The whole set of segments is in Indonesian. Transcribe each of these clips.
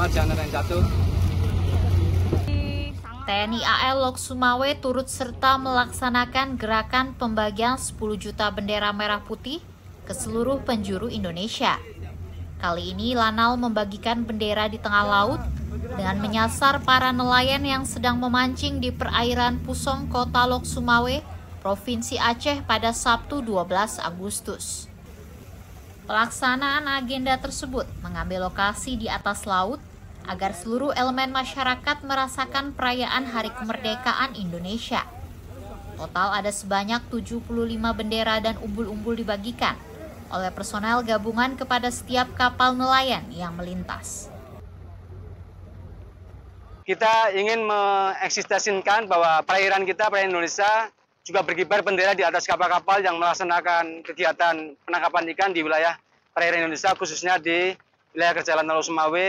Awas jangan ada yang jatuh. TNI AL Lok Sumawe turut serta melaksanakan gerakan pembagian 10 juta bendera merah putih ke seluruh penjuru Indonesia. Kali ini Lanal membagikan bendera di tengah laut dengan menyasar para nelayan yang sedang memancing di perairan Pusong, Kota Lok Sumawe, Provinsi Aceh pada Sabtu 12 Agustus. Pelaksanaan agenda tersebut mengambil lokasi di atas laut agar seluruh elemen masyarakat merasakan perayaan Hari Kemerdekaan Indonesia. Total ada sebanyak 75 bendera dan umbul-umbul dibagikan oleh personel gabungan kepada setiap kapal nelayan yang melintas. Kita ingin mengeksistasikan bahwa perairan kita, perairan Indonesia, juga berkibar bendera di atas kapal-kapal yang melaksanakan kegiatan penangkapan ikan di wilayah perairan Indonesia, khususnya di wilayah Kerjalan Lok Sumawe,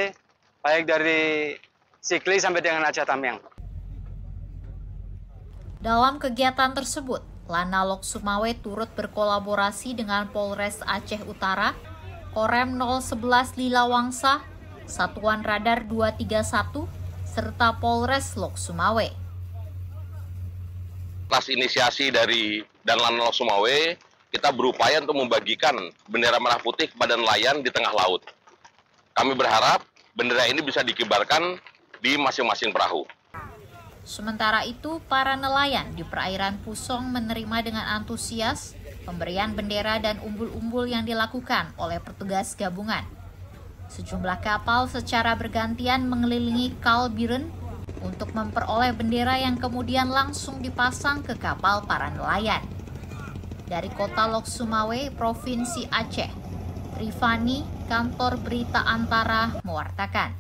baik dari Sikli sampai dengan Aceh Tamiang. Dalam kegiatan tersebut, Lanal Lok Sumawe turut berkolaborasi dengan Polres Aceh Utara, Korem 011 Lilawangsa, Satuan Radar 231, serta Polres Lok Sumawe. Atas inisiasi dari Danlan Lok Sumawe, kita berupaya untuk membagikan bendera merah putih kepada nelayan di tengah laut. Kami berharap bendera ini bisa dikibarkan di masing-masing perahu. Sementara itu, para nelayan di perairan Pusong menerima dengan antusias pemberian bendera dan umbul-umbul yang dilakukan oleh petugas gabungan. Sejumlah kapal secara bergantian mengelilingi Kal Biren untuk memperoleh bendera yang kemudian langsung dipasang ke kapal para nelayan. Dari Kota Lok Sumawe, Provinsi Aceh, Rifani, Kantor Berita Antara, mewartakan.